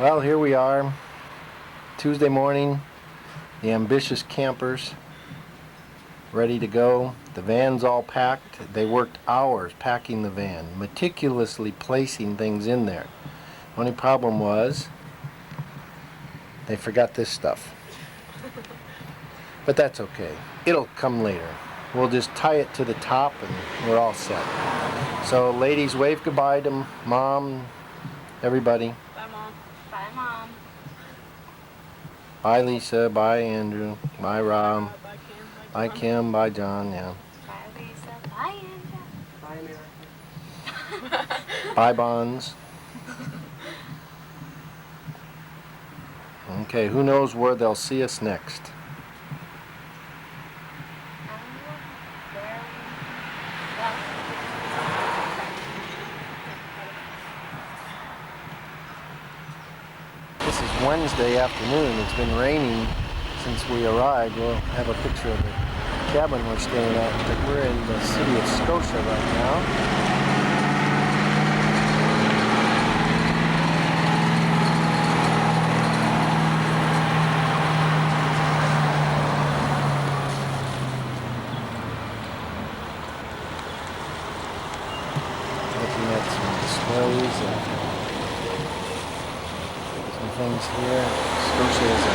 Well, here we are, Tuesday morning, the ambitious campers, ready to go. The van's all packed. They worked hours packing the van, meticulously placing things in there. Only problem was, they forgot this stuff. But that's okay. It'll come later. We'll just tie it to the top and we're all set. So ladies, wave goodbye to Mom, everybody. Bye, Mom. Bye, Mom. Bye, Lisa. Bye, Andrew. Bye, Rob. Bye, Kim. Bye, Kim. Bye, John. Yeah. Bye, Lisa. Bye, Andrew. Bye, America. Bye, Bonds. Okay, who knows where they'll see us next? This is Wednesday afternoon. It's been raining since we arrived. We'll have a picture of the cabin we're staying at. But we're in the city of Scotia right now. Looking at some displays and some things here. Scotia is a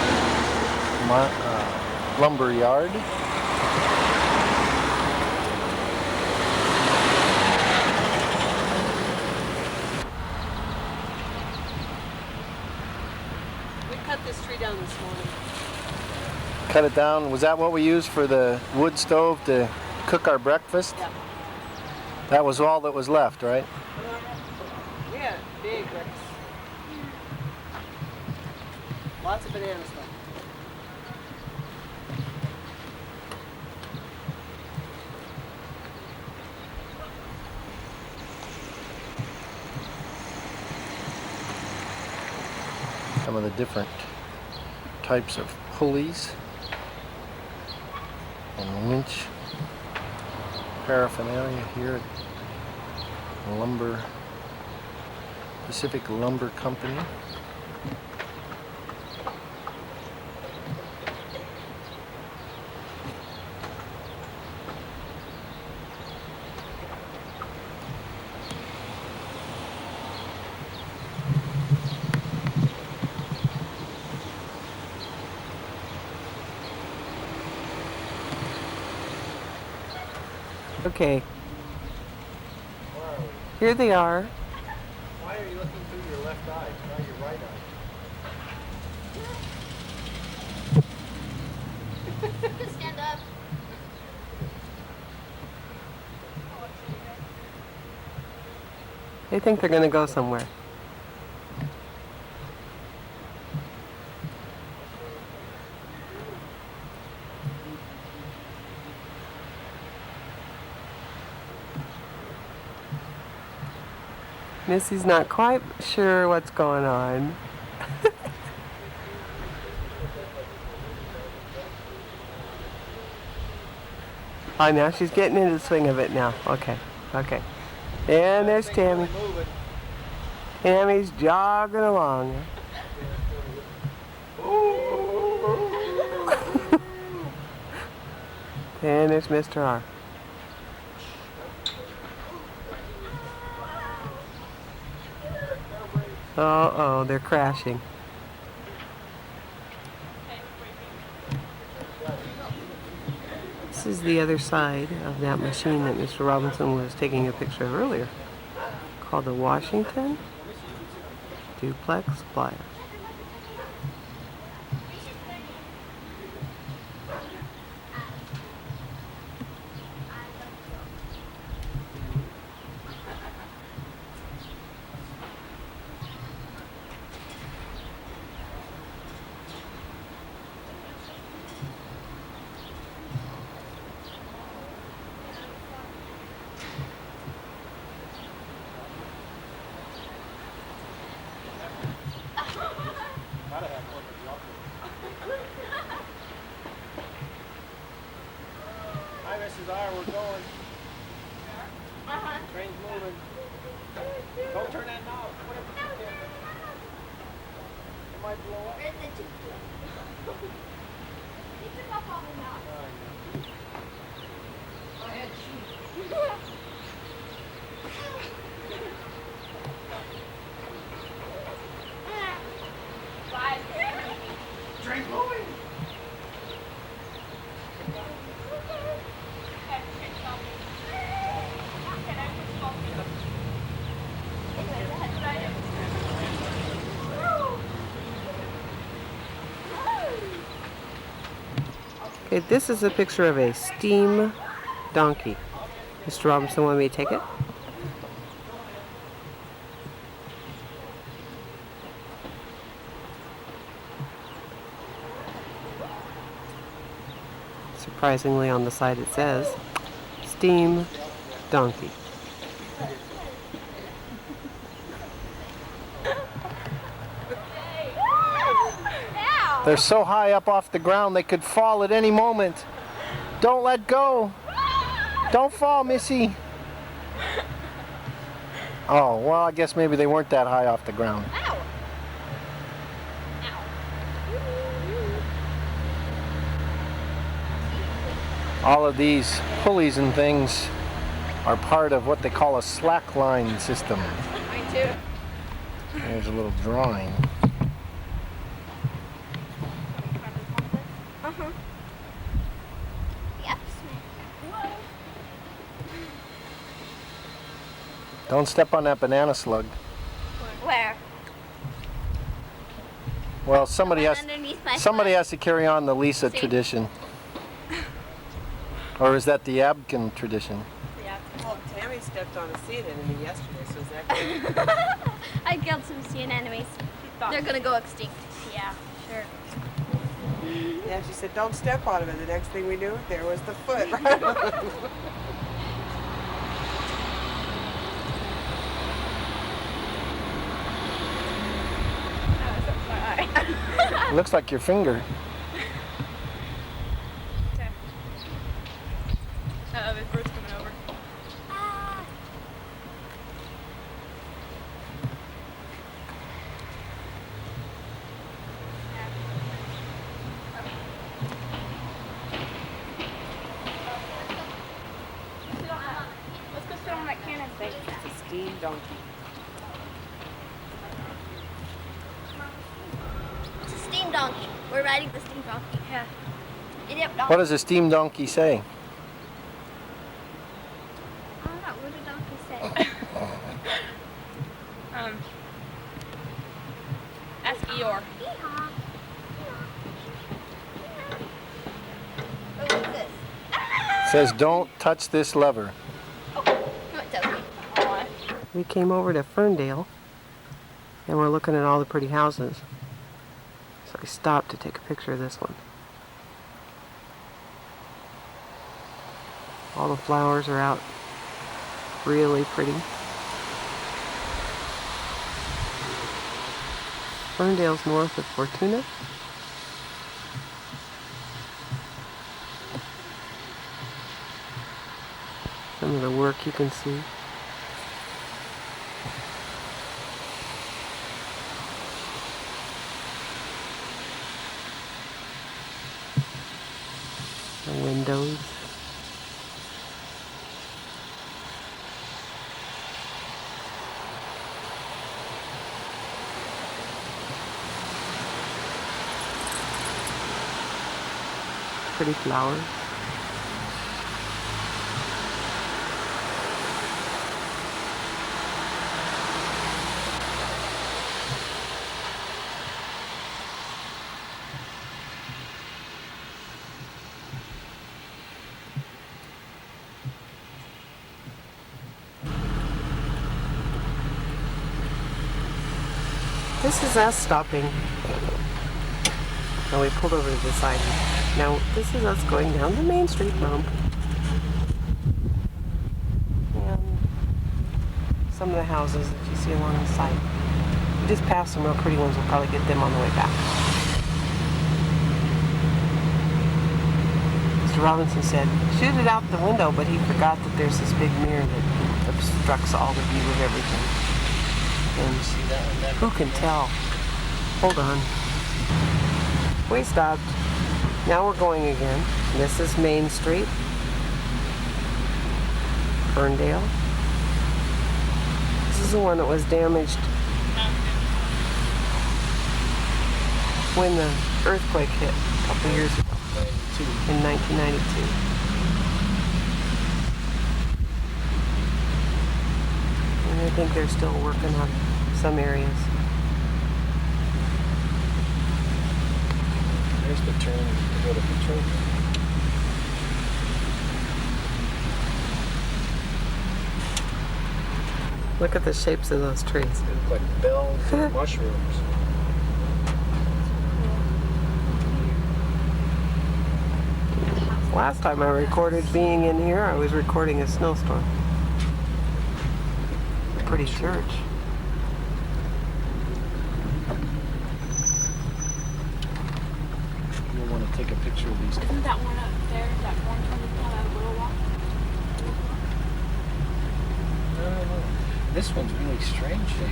lumber yard. We cut this tree down this morning. Cut it down. Was that what we used for the wood stove to cook our breakfast? Yeah. That was all that was left, right? Yeah, big bricks. Lots of bananas though. Some of the different types of pulleys and winch paraphernalia here at Pacific Lumber Company. Okay. Here they are. Why are you looking through your left eye, not your right eye? Stand up. They think they're gonna go somewhere. Missy's not quite sure what's going on. Oh, now she's getting into the swing of it now. Okay, okay. And there's Tammy. Tammy's jogging along. And there's Mr. R. Uh-oh, they're crashing. This is the other side of that machine that Mr. Robinson was taking a picture of earlier, called the Washington Duplex Plier. might blow up. Where's the tube? He took off all the knots. Go ahead, shoot. Five. Train's moving. Okay, this is a picture of a steam donkey. Mr. Robinson wanted me to take it. Surprisingly, on the side it says steam donkey. They're so high up off the ground they could fall at any moment. Don't let go. Don't fall, Missy. Oh, well, I guess maybe they weren't that high off the ground. Ow. All of these pulleys and things are part of what they call a slack line system. Mine too. There's a little drawing. Uh-huh. Yep. Don't step on that banana slug. Where? Well, somebody Underneath my has to carry on the Lisa See? tradition. Or is that the Abkin tradition? Yeah. Well, Tammy stepped on a sea enemy yesterday, so is that good? I killed some sea anemones. They're gonna go extinct. Yeah, sure. Yeah, she said, don't step on him, and the next thing we knew, there was the foot. Looks like your finger. Uh-oh, this bird's coming over. Let's go sit on that cannon thing. It's a steam donkey. It's a steam donkey. We're riding the steam donkey. Yeah. Yep, donkey. What does a steam donkey say? I don't know. What did donkey say? Ask Eeyore. Yeehaw. What is this? It says, don't touch this lever. No, it doesn't. We came over to Ferndale, and we're looking at all the pretty houses. So I stopped to take a picture of this one. All the flowers are out. Really pretty. Ferndale's north of Fortuna. Some of the work you can see. The windows. Pretty flowers. This is us stopping. And we pulled over to the side. Now, this is us going down the Main Street bump. And some of the houses that you see along the side. We just passed some real pretty ones. We'll probably get them on the way back. Mr. Robinson said, shoot it out the window, but he forgot that there's this big mirror that obstructs all the view of everything. And who can tell Hold on. We stopped. Now we're going again. This is Main Street. Ferndale. This is the one that was damaged when the earthquake hit a couple years ago in 1992. And I think they're still working on some areas. There's the turn to go to Patrol. Look at the shapes of those trees. They look like bells or mushrooms. Last time I recorded being in here, I was recording a snowstorm. Pretty church. You'll want to take a picture of these. Isn't that one up there? That orange one is not a little walk? This one's really strange shaped.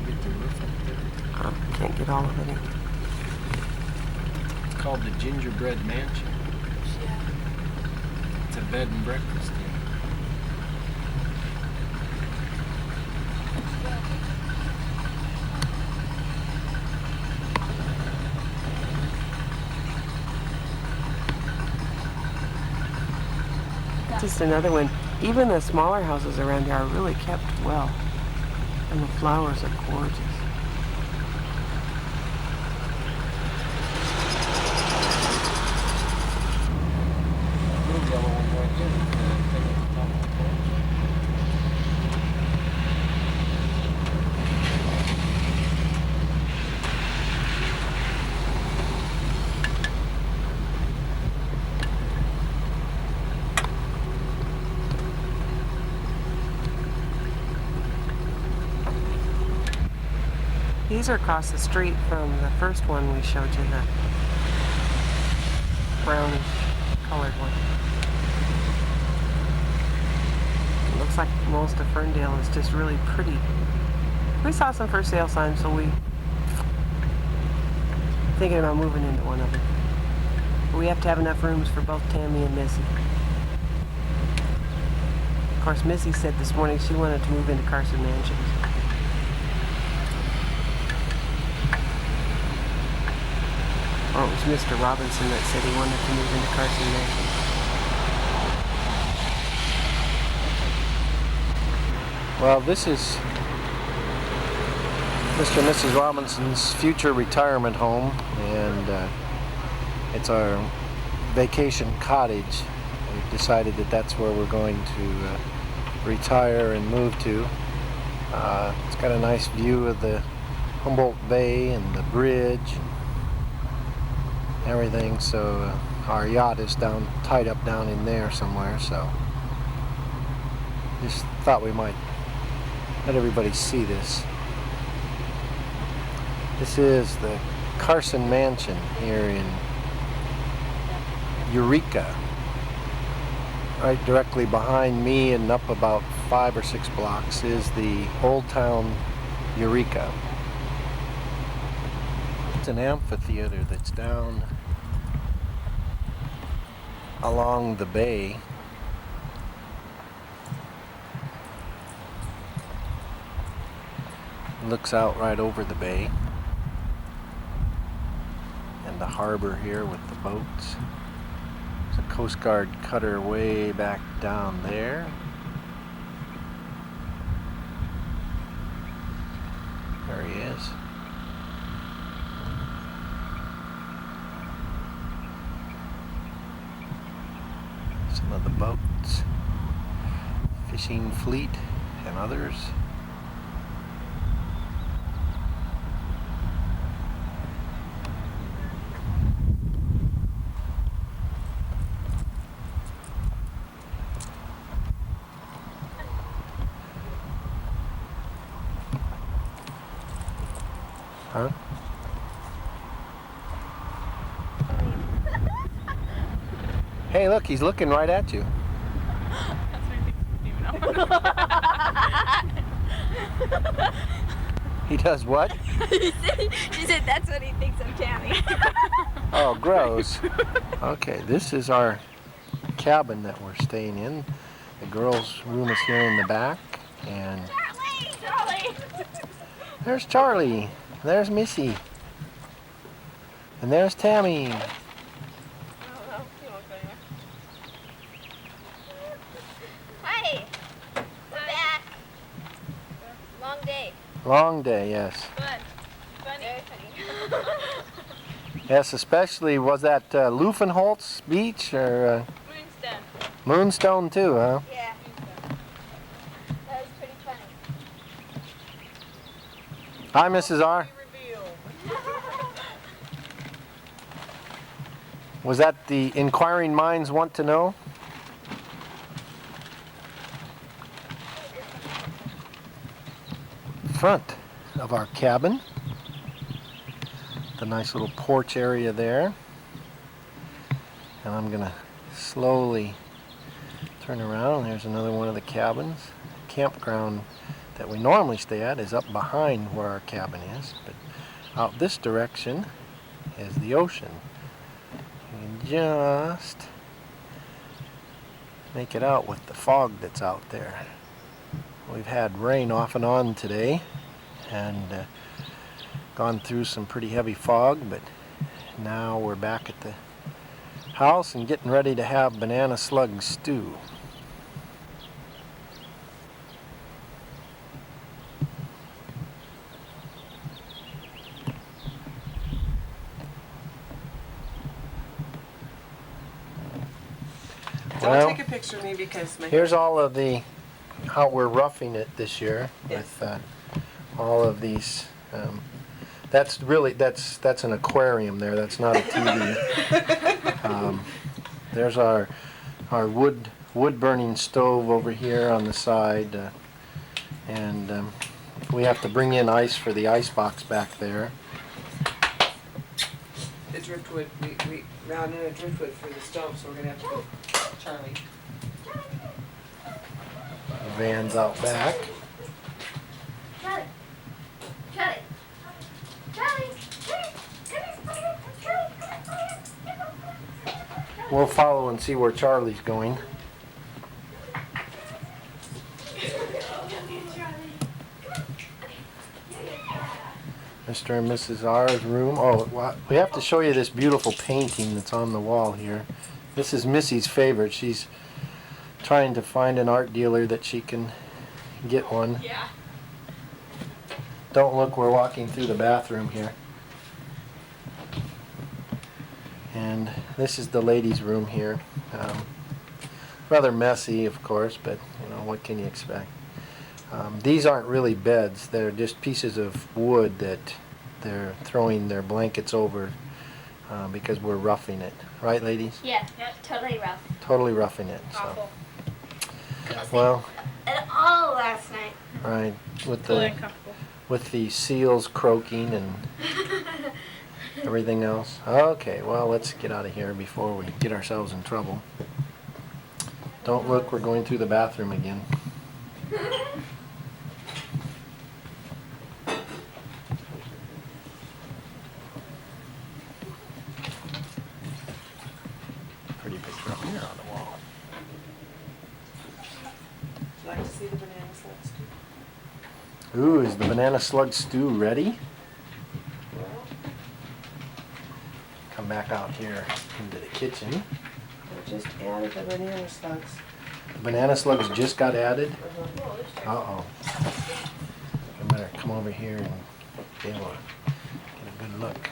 Get the roof up there. Can't get all of it in. It's called the Gingerbread Mansion. It's a bed and breakfast. Just another one. Even the smaller houses around here are really kept well. And the flowers are gorgeous. Little yellow one right here. The thing at the top of the porch. These are across the street from the first one we showed you, the brownish colored one. It looks like most of Ferndale is just really pretty. We saw some for sale signs, so we thinking about moving into one of them. But we have to have enough rooms for both Tammy and Missy. Of course, Missy said this morning she wanted to move into Carson Mansions. Or it was Mr. Robinson that said he wanted to move into Carson Mansions. Well, this is Mr. and Mrs. Robinson's future retirement home, and it's our vacation cottage. We've decided that that's where we're going to retire and move to. It's got a nice view of the Humboldt Bay and the bridge. Everything, so our yacht is tied up down in there somewhere, so just thought we might let everybody see this. This is the Carson Mansion here in Eureka. Right directly behind me and up about 5 or 6 blocks is the Old Town Eureka. It's an amphitheater that's down along the bay. Looks out right over the bay and the harbor here with the boats. There's a Coast Guard cutter way back down there. There he is. Some of the boats, fishing fleet and others. Huh? Hey, look, he's looking right at you. He does what? She said that's what he thinks of Tammy. Oh, gross. Okay, this is our cabin that we're staying in. The girls' room is here in the back, and Charlie! there's Charlie, there's Missy, and there's Tammy. Hi! We're back. Long day. Long day, yes. Fun. Funny. Yes, especially, was that Lufenholtz Beach or Moonstone. Moonstone too, huh? Yeah. That was pretty funny. Hi, Mrs. R. Was that the inquiring minds want to know? Front of our cabin. The nice little porch area there. And I'm gonna slowly turn around. There's another one of the cabins. The campground that we normally stay at is up behind where our cabin is, but out this direction is the ocean. You can just make it out with the fog that's out there. We've had rain off and on today and gone through some pretty heavy fog, but now we're back at the house and getting ready to have banana slug stew. Don't Well, take a picture of me because my here's all of the how we're roughing it this year Yes. with all of these. That's an aquarium there. That's not a TV. There's our wood burning stove over here on the side, and we have to bring in ice for the ice box back there. the driftwood. We ran in a driftwood for the stove, so we're gonna have to go. Charlie. The van's out back. Charlie. Charlie. Charlie. We'll follow and see where Charlie's going. Mr. and Mrs. R's room. Oh, we have to show you this beautiful painting that's on the wall here. This is Missy's favorite. She's trying to find an art dealer that she can get one. Yeah. Don't look, we're walking through the bathroom here. And this is the ladies' room here. Rather messy, of course, but you know, what can you expect? These aren't really beds. They're just pieces of wood that they're throwing their blankets over because we're roughing it. Right, ladies? Yeah. Totally rough. Totally roughing it. So. Awful. Well, At all last night. right, with Totally the uncomfortable. with the seals croaking and everything else. Okay, well, let's get out of here before we get ourselves in trouble. Don't look, we're going through the bathroom again. Pretty picture up here on the wall. Would you like to see the banana slugs too? Ooh, is the banana slug stew ready? Come back out here into the kitchen. I just added the banana slugs. The banana slugs just got added. Uh-oh. I better come over here and be able to get a good look.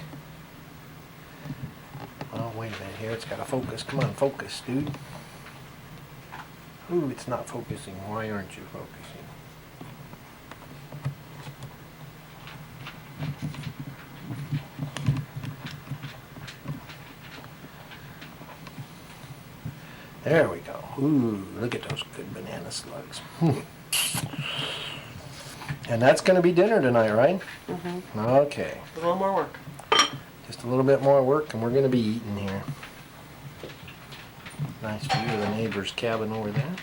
Oh, wait a minute here. It's got to focus. Come on, focus, dude. Ooh, it's not focusing. Why aren't you focusing? There we go. Ooh, look at those good banana slugs. And that's going to be dinner tonight, right? Mm-hmm. Okay. A little more work. Just a little bit more work and we're going to be eating here. Nice view of the neighbor's cabin over there.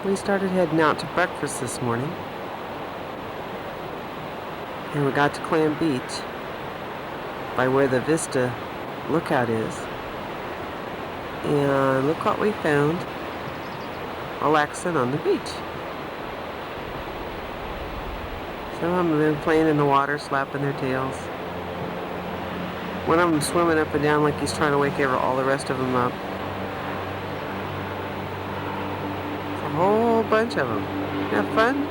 We started heading out to breakfast this morning. And we got to Clam Beach by where the Vista Lookout is. And look what we found. Relaxing on the beach. Some of them have been playing in the water, slapping their tails. One of them swimming up and down like he's trying to wake all the rest of them up. It's a whole bunch of them. Have fun?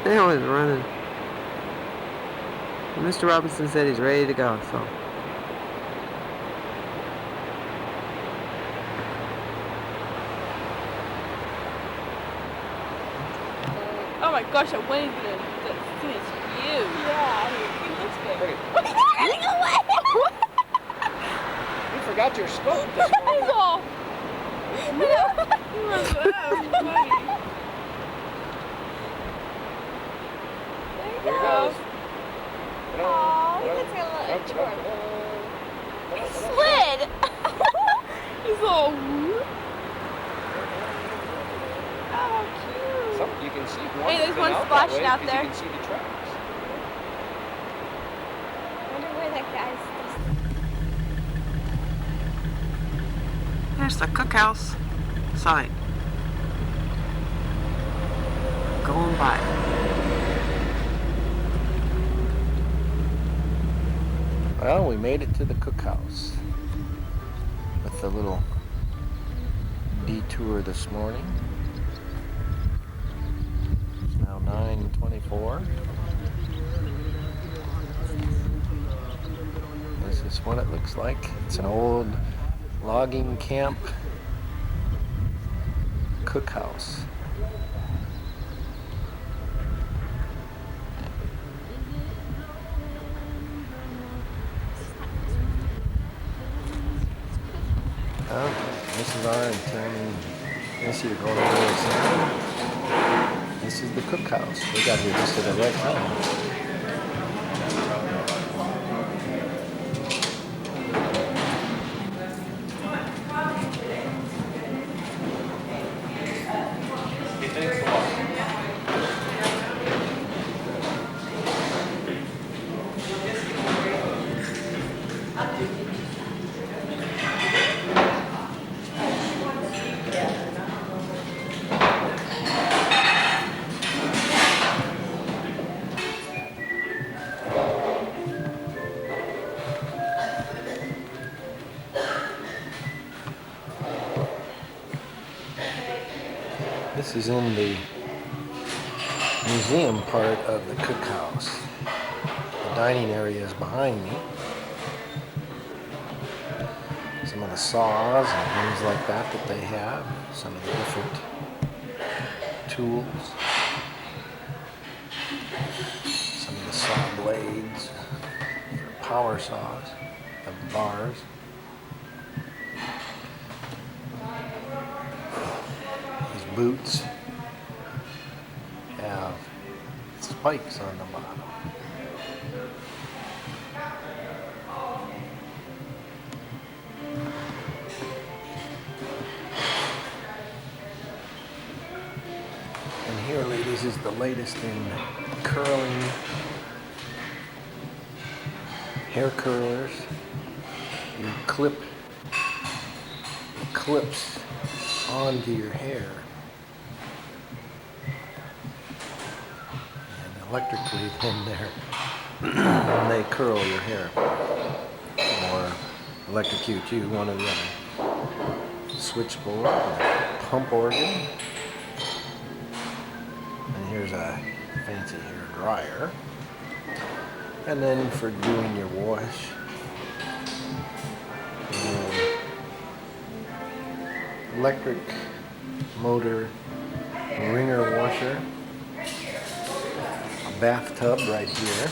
They always running. Mr. Robinson said he's ready to go, so. Oh my gosh, I wanted to finish you. Yeah, he looks good. What are you running away? You forgot your scope this morning. Oh. He runs funny. There he goes. Aw, he looks like a little inchworm. He slid. He's all Oh, cute. You can see one. Hey, there's one that splashing way out because there. You can see the tracks. I wonder where that guy's. There's the cookhouse sign. Going by. Well, we made it to the cookhouse with a little detour this morning. It's now 9:24. This is what it looks like. It's an old logging camp cookhouse. This is our Tammy. Missy are going over this. This is the cookhouse. We got here just at the right time. This is in the museum part of the cookhouse. The dining area is behind me. Some of the saws and things like that they have. Some of the different tools. Some of the saw blades for power saws of the bars. Boots have spikes on the bottom. And here, ladies, is the latest in curling hair curlers. You clip the clips onto your hair. Electrically in there and they curl your hair or electrocute you, one or the other. Switchboard, pump organ, and here's a fancy hair dryer, and then for doing your wash, you electric motor wringer washer, a bathtub right here.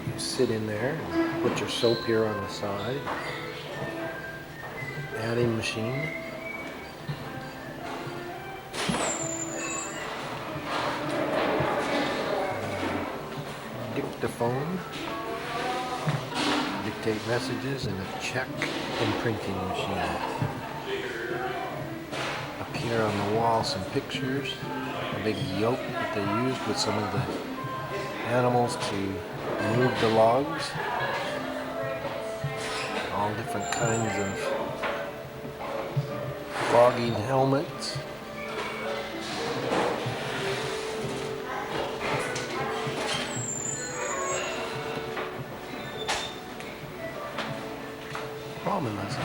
You sit in there and put your soap here on the side. Adding machine. Dictaphone. Dictate messages, and a check imprinting machine. Up here on the wall some pictures. A big yoke that they used with some of the animals to move the logs. All different kinds of logging helmets. Ramen lesson.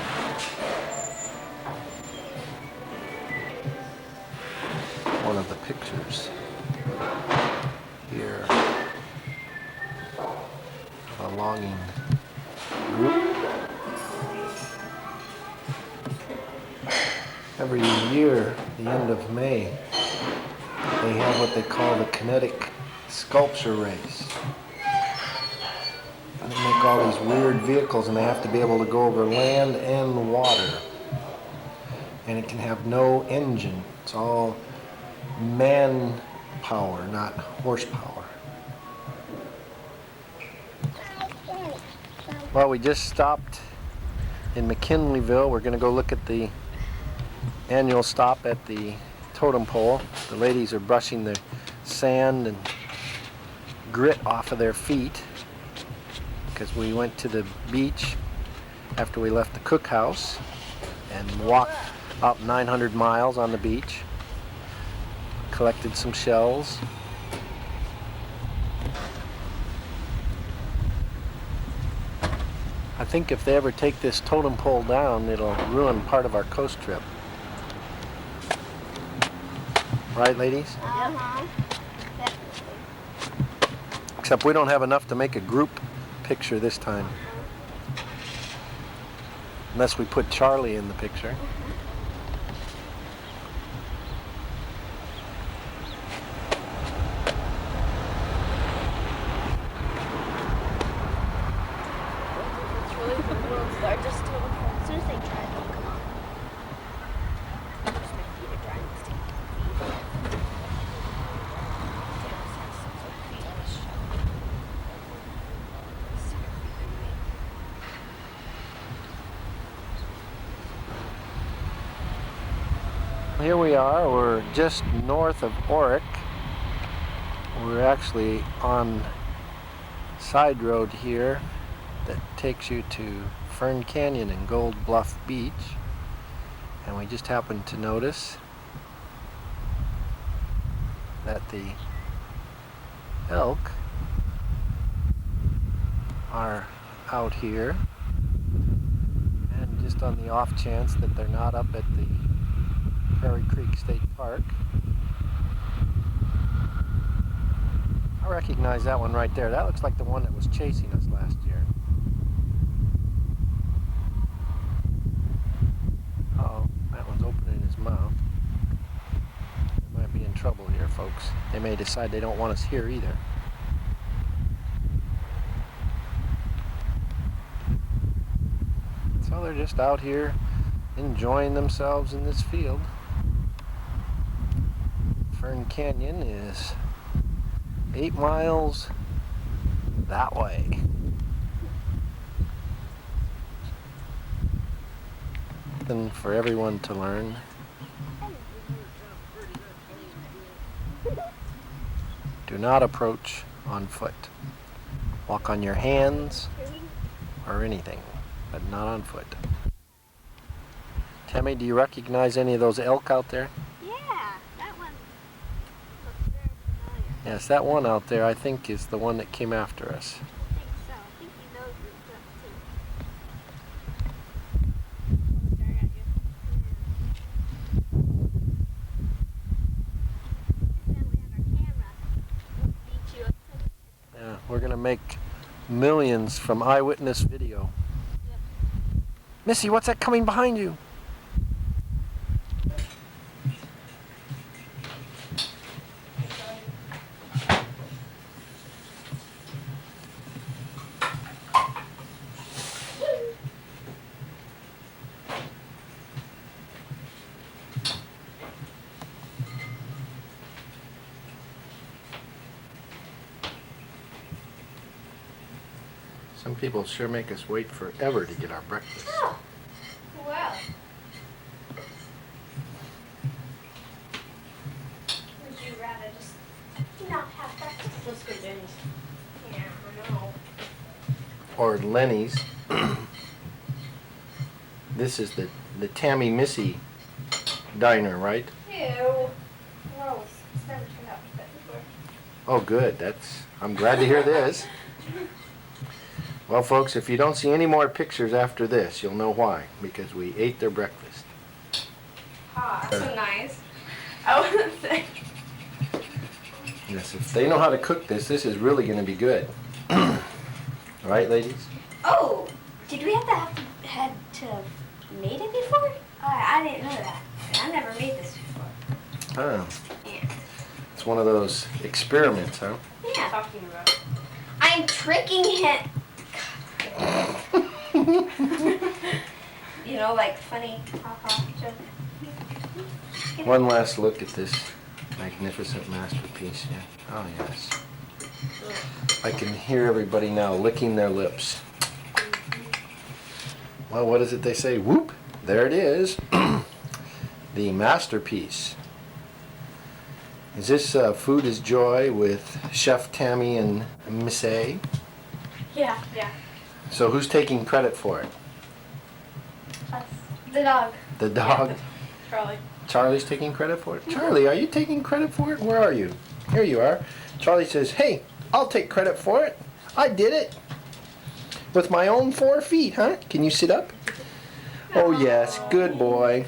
One of the pictures here of a logging group. Every year, the end of May, they have what they call the kinetic sculpture race. And they make all these weird vehicles, and they have to be able to go over land and water. And it can have no engine. It's all manpower, not horsepower. Well, we just stopped in McKinleyville. We're going to go look at the annual stop at the totem pole. The ladies are brushing the sand and grit off of their feet because we went to the beach after we left the cookhouse and walked up 900 miles on the beach, collected some shells. I think if they ever take this totem pole down, it'll ruin part of our coast trip. Right, ladies? Uh-huh. Except we don't have enough to make a group picture this time. Unless we put Charlie in the picture. It's really the world's largest totem pole. As soon as they try it, they'll come on. Just my feet are drying. Let's take it. Here we are, we're just north of Orick. We're actually on side road here that takes you to Fern Canyon and Gold Bluff Beach. And we just happened to notice that the elk are out here. And just on the off chance that they're not up at the Prairie Creek State Park. I recognize that one right there. That looks like the one that was chasing us last year. Uh-oh, that one's opening his mouth. We might be in trouble here, folks. They may decide they don't want us here either. So they're just out here enjoying themselves in this field. Fern Canyon is 8 miles that way. Something for everyone to learn. Do not approach on foot. Walk on your hands or anything, but not on foot. Tammy, do you recognize any of those elk out there? Yes, that one out there I think is the one that came after us. I think so. I think he knows what's up too. Staring at you. Then we have our camera. Beat you up. Yeah, we're gonna make millions from eyewitness video. Yep. Missy, what's that coming behind you? Some people sure make us wait forever to get our breakfast. Oh, well. Would you rather just not have breakfast? Let's go Denny's. Yeah, I know. Or Lenny's. This is the Tammy Missy diner, right? Ew. Gross. It's never turned out like that before. Oh, good. I'm glad to hear this. Well, folks, if you don't see any more pictures after this, you'll know why. Because we ate their breakfast. Ah, that's so nice. I wouldn't say. Yes, if they know how to cook this, this is really going to be good. Right, ladies? Oh, did we have to have made it before? I didn't know that. I never made this before. Oh, Yeah. it's one of those experiments, huh? Yeah. Talking about. I'm tricking him. You know, like funny ha-ha joke. One last look at this magnificent masterpiece. Yeah. Oh, yes. I can hear everybody now licking their lips. Well, what is it they say? Whoop! There it is. The masterpiece. Is this Food is Joy with Chef Tammy and Miss A? Yeah. Yeah. So who's taking credit for it? Us. The dog. The dog? Charlie. Charlie's taking credit for it? Charlie, are you taking credit for it? Where are you? Here you are. Charlie says, hey, I'll take credit for it. I did it. With my own 4 feet, huh? Can you sit up? Oh, yes. Good boy.